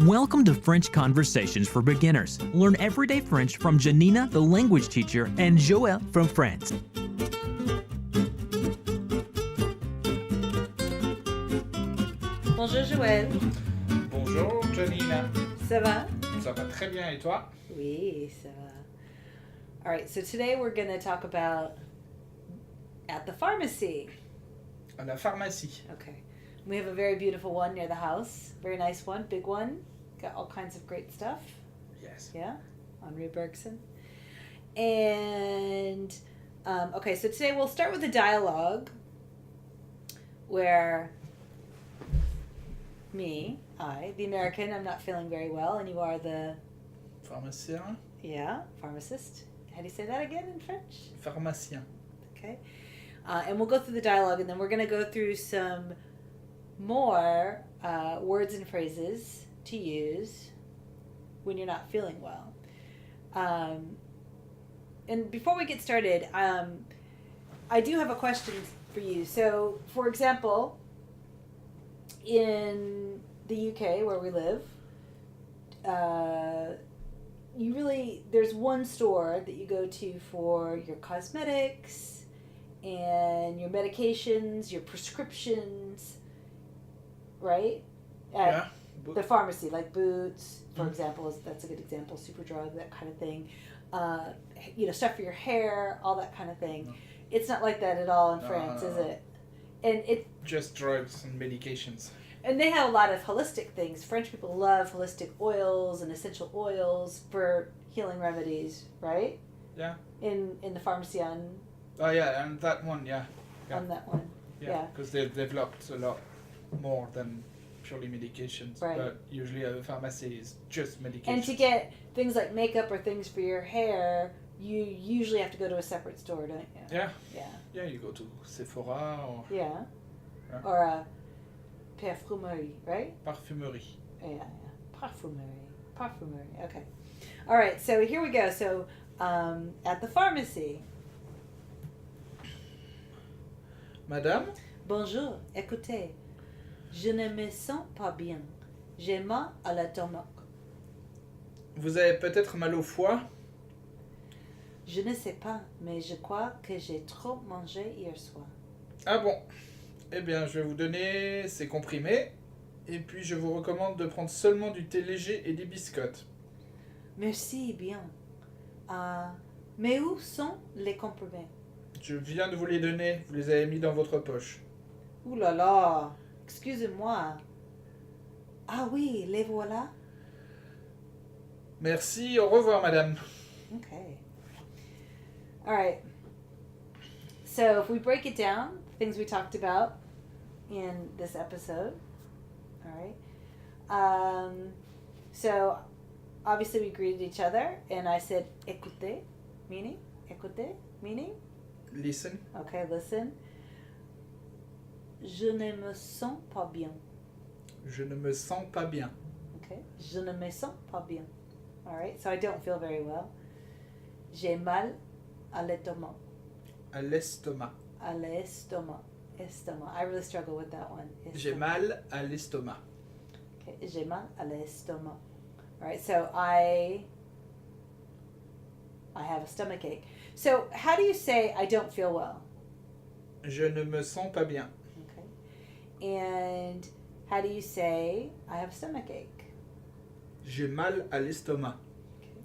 Welcome to French Conversations for Beginners. Learn everyday French from Janina, the language teacher, and Joël from France. Bonjour Joël. Bonjour Janina. Ça va? Ça va très bien et toi? Oui, ça va. All right, so today we're going to talk about at the pharmacy. À la pharmacie. Okay. We have a very beautiful one near the house. Very nice one, big one. Got all kinds of great stuff. Yes. Yeah, on Rue Bergson. And, okay, so today we'll start with a dialogue where I, the American, I'm not feeling very well, and you are the... Pharmacien. Yeah, pharmacist. How do you say that again in French? Pharmacien. Okay. And we'll go through the dialogue, and then we're going to go through some more words and phrases to use when you're not feeling well. And before we get started, I do have a question for you. So, for example, in the UK where we live, there's one store that you go to for your cosmetics and your medications, your prescriptions, right? At the pharmacy, like Boots, for example, that's a good example, Superdrug, that kind of thing. Stuff for your hair, all that kind of thing. No. It's not like that at all in France, is it? And it just drugs and medications. And they have a lot of holistic things. French people love holistic oils and essential oils for healing remedies, right? Yeah. In the pharmacy on... Oh, yeah, and that one, yeah. On that one, yeah. Because they've developed a lot more than purely medications. Right. But usually a pharmacy is just medications. And to get things like makeup or things for your hair, you usually have to go to a separate store, don't you? Yeah. Yeah. Yeah, you go to Sephora or... Yeah. Or a parfumerie, right? Parfumerie. Yeah. Parfumerie. Okay. All right, so here we go. So, at the pharmacy. Madame? Bonjour, écoutez, je ne me sens pas bien. J'ai mal à l'estomac. Vous avez peut-être mal au foie? Je ne sais pas, mais je crois que j'ai trop mangé hier soir. Ah bon? Eh bien, je vais vous donner ces comprimés, et puis je vous recommande de prendre seulement du thé léger et des biscuits. Merci bien. Mais où sont les comprimés? Je viens de vous les donner, vous les avez mis dans votre poche. Ouh là là, excusez-moi. Ah oui, les voilà. Merci, au revoir madame. Okay. All right. So if we break it down, things we talked about in this episode. All right. So obviously we greeted each other, and I said écoutez, meaning écoutez, meaning Listen. Okay, listen. Je ne me sens pas bien. Je ne me sens pas bien. Okay. Je ne me sens pas bien. All right. So I don't feel very well. J'ai mal à l'estomac. À l'estomac. À l'estomac. Estomac. I really struggle with that one. J'ai mal à l'estomac. Okay. J'ai mal à l'estomac. All right. So I have a stomach ache. So how do you say I don't feel well? Je ne me sens pas bien. Okay. And how do you say I have a stomach ache? J'ai mal à l'estomac. Okay.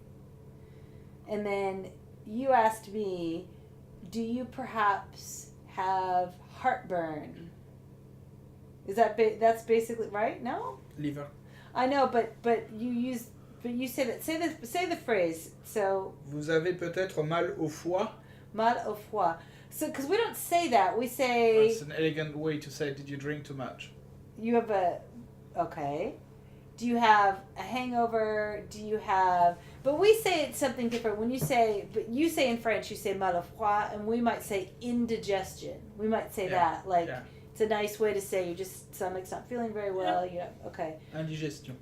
And then you asked me, do you perhaps have heartburn? Is that's basically right? No? Liver. I know, but you say that. Say the phrase. So. Vous avez peut-être mal au foie. Mal au foie. So, because we don't say that, we say. That's an elegant way to say, did you drink too much? You have okay. Do you have a hangover? Do you have? But we say it's something different. When you say in French, you say mal au foie, and we might say indigestion. We might say that like. Yeah. It's a nice way to say your stomach's not feeling very well. Yeah. Okay. Indigestion.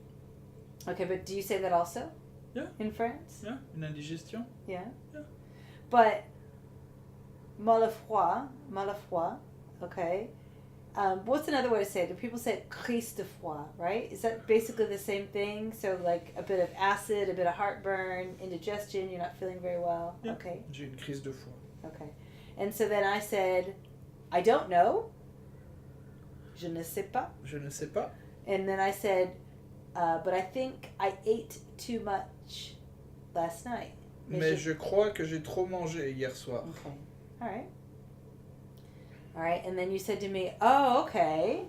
Okay, but do you say that also? Yeah. In France? Yeah, une indigestion. Yeah. Yeah. But mal au foie, okay, What's another way to say it? Do people say crise de foie, right? Is that basically the same thing? So like a bit of acid, a bit of heartburn, indigestion, you're not feeling very well. Yeah. Okay. J'ai une crise de foie. Okay. And so then I said, I don't know. Je ne sais pas. Je ne sais pas. And then I said, but I think I ate too much last night. Mais je crois que j'ai trop mangé hier soir. Okay. All right. All right. And then you said to me, oh, okay.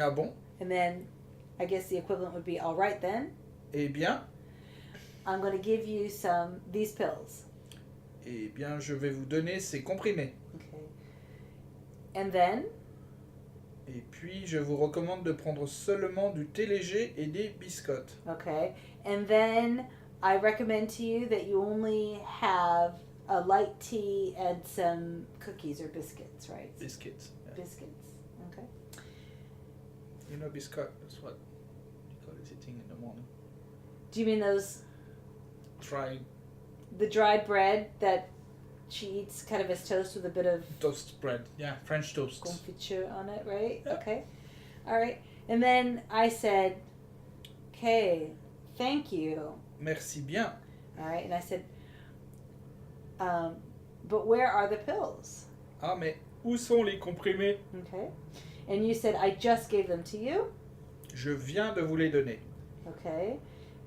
Ah bon? And then I guess the equivalent would be, all right then. Eh bien? I'm going to give you these pills. Eh bien, je vais vous donner ces comprimés. Okay. And then? Et puis, je vous recommande de prendre seulement du thé léger et des biscuits. Okay. And then I recommend to you that you only have a light tea and some cookies or biscuits, right? Biscuits. Yeah. Biscuits. Okay. You know biscuit, that's what you call it eating in the morning. Do you mean the dried bread that she eats kind of as toast with a bit of Toast bread. Yeah, French toast. confiture on it, right? Yeah. Okay. All right. And then I said, okay, thank you. Merci bien. All right. And I said, but where are the pills? Ah, mais où sont les comprimés? Okay. And you said, I just gave them to you. Je viens de vous les donner. Okay.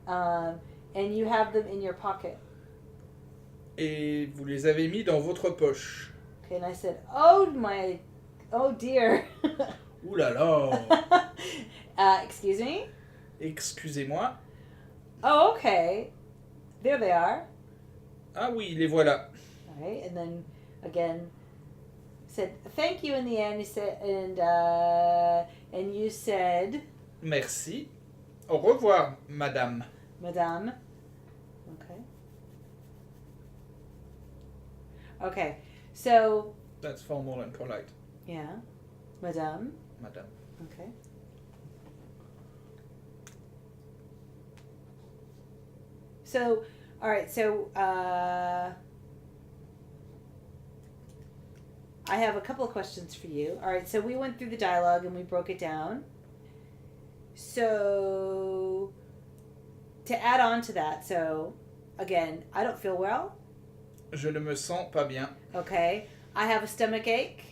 And you have them in your pocket. Et vous les avez mis dans votre poche. Okay. And I said, oh dear. Ouh là là. Excuse me? Excusez-moi. Oh, okay. There they are. Ah oui, les voilà. All right. And then again, said thank you in the end. You said, and you said, Merci. Au revoir, madame. Madame. Okay. Okay. So, That's formal and polite. yeah. Madame. Madame. Okay. So, all right. So, I have a couple of questions for you. All right. So we went through the dialogue and we broke it down. So, to add on to that, so again, I don't feel well. Je ne me sens pas bien. Okay. I have a stomach ache.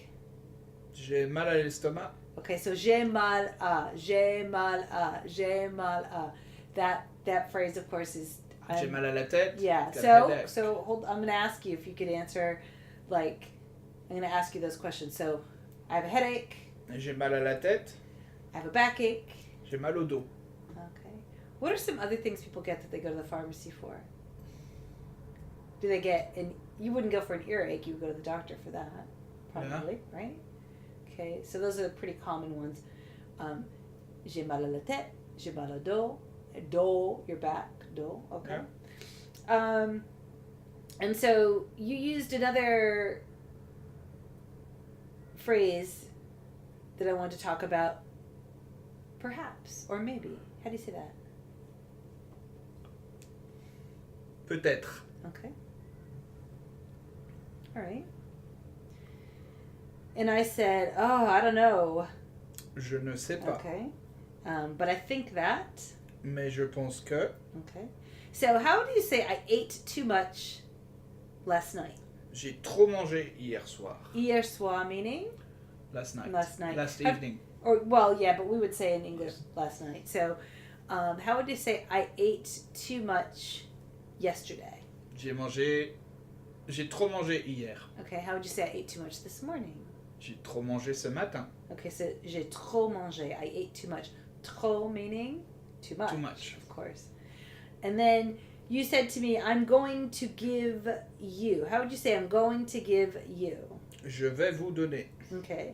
J'ai mal à l'estomac. Okay, so j'ai mal à, j'ai mal à, j'ai mal à. That phrase, of course, is. J'ai mal à la tête. Yeah. Got a So headache. hold. I'm going to ask you if you could answer, like, I'm going to ask you those questions. So, I have a headache. J'ai mal à la tête. I have a backache. J'ai mal au dos. Okay. What are some other things people get that they go to the pharmacy for? Do they get? And you wouldn't go for an earache. You would go to the doctor for that, probably, right? Okay. So those are the pretty common ones. J'ai mal à la tête. J'ai mal au dos. Dos, your back. Dos. Okay. Yeah. And so you used another phrase that I want to talk about. Perhaps, or maybe. How do you say that? Peut-être. Okay. All right. And I said, oh, I don't know. Je ne sais pas. Okay. But I think that. Mais je pense que. Okay. So how do you say I ate too much last night? J'ai trop mangé hier soir. Hier soir meaning? Last night. Last night. Last evening. Or, well, yeah, but we would say in English last night. So how would you say I ate too much yesterday? J'ai trop mangé hier. Okay, how would you say I ate too much this morning? J'ai trop mangé ce matin. Okay, so j'ai trop mangé. I ate too much. Trop meaning too much. Too much. Of course. And then you said to me, I'm going to give you. How would you say I'm going to give you? Je vais vous donner. Okay.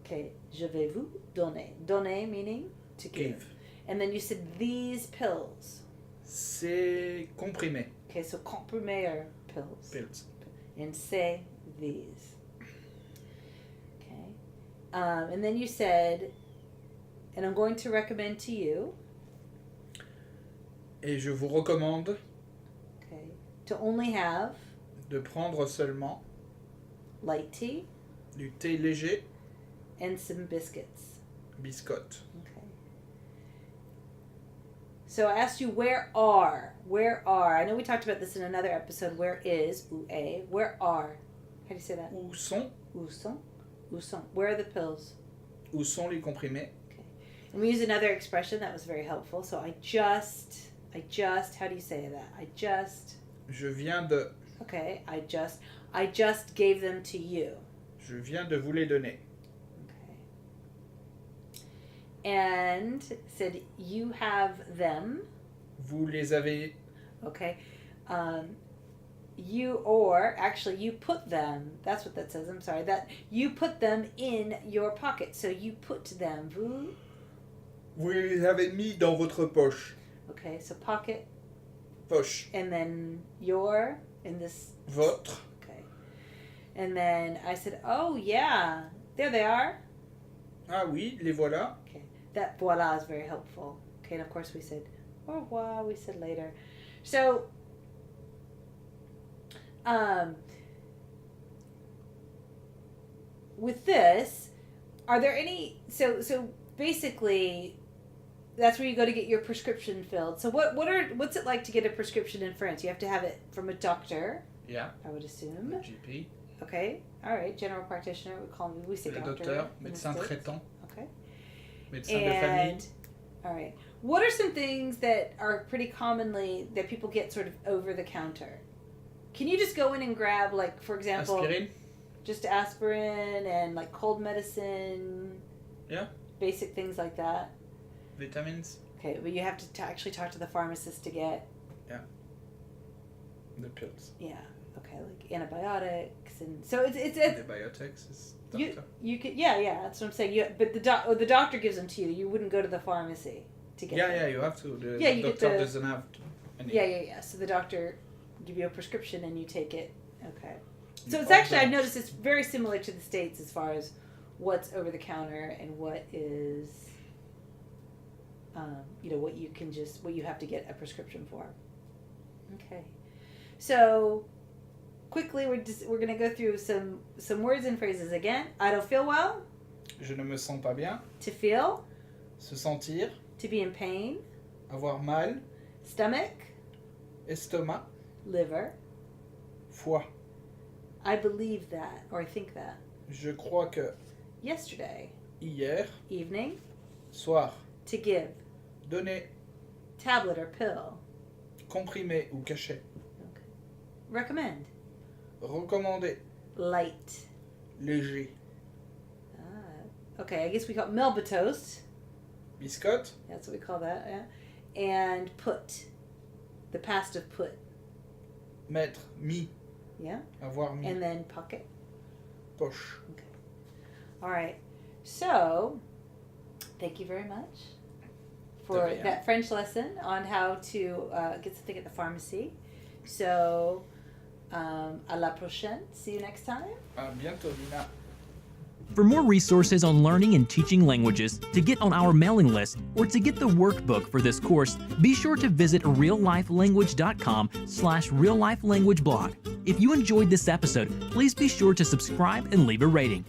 Okay, je vais vous donner. Donner meaning to give. And then you said these pills. C'est comprimé. Okay, so comprimé are pills. Pills. And say these. Okay. And then you said, and I'm going to recommend to you. Et je vous recommande Okay. To only have de prendre seulement light tea Du thé léger. And some biscuits. Biscotte. Okay. So I asked you where are. I know we talked about this in another episode. Where is, où est, where are. How do you say that? Où sont? Où sont? Où sont. Where are the pills? Où sont les comprimés? Okay. And we used another expression that was very helpful. So I just, how do you say that? Je viens de. Okay, I just gave them to you. Je viens de vous les donner. Okay. And said you have them. Vous les avez. Okay. You put them. That's what that says. I'm sorry. That you put them in your pocket. So you put them. Vous. Vous les avez mis dans votre poche. Okay. So pocket. Poche. And then your in this. Votre. Okay. And then I said, oh yeah, there they are. Ah oui, les voilà. Okay. That voila is very helpful. Okay. And of course we said au revoir. We said later. So. With this, are there any so basically that's where you go to get your prescription filled. So what's it like to get a prescription in France? You have to have it from a doctor. Yeah. I would assume. GP. Okay. All right. General practitioner. We say Le doctor. docteur, in the médecin States. traitant. Okay. Médecin de famille. And all right. What are some things that are pretty commonly that people get sort of over the counter? Can you just go in and grab, like, for example, Aspirin. just aspirin and like cold medicine? Yeah. Basic things like that. Vitamins. Okay, but you have to actually talk to the pharmacist to get. The pills. Yeah. Okay, like antibiotics and so it's Antibiotics is doctor. you could that's what I'm saying. But the doctor gives them to you. You wouldn't go to the pharmacy to get them. Yeah, you have to. The Yeah, you get doctor the- doesn't have to. Yeah. So the doctor give you a prescription and you take it. Okay. So You it's actually, I've order. noticed it's very similar to the States as far as what's over the counter and what is, what you have to get a prescription for. Okay. So quickly, we're going to go through some words and phrases again. I don't feel well. Je ne me sens pas bien. To feel. Se sentir. To be in pain. Avoir mal. Stomach. Estomac. Liver. Foie. I believe that, or I think that. Je crois que. Yesterday. Hier. Evening. Soir. To give. Donner. Tablet or pill. Comprimé ou cachet. Okay. Recommend. Recommander. Light. Léger. Okay, I guess we call it Melba toast. Biscotte. That's what we call that, yeah. And put. The past of put. Mettre. Mis. Yeah. Avoir mis. And then pocket. Poche. Okay. All right. So, thank you very much for that French lesson on how to get something at the pharmacy. So, à la prochaine. See you next time. À bientôt, Nina. For more resources on learning and teaching languages, to get on our mailing list, or to get the workbook for this course, be sure to visit reallifelanguage.com/reallifelanguageblog. If you enjoyed this episode, please be sure to subscribe and leave a rating.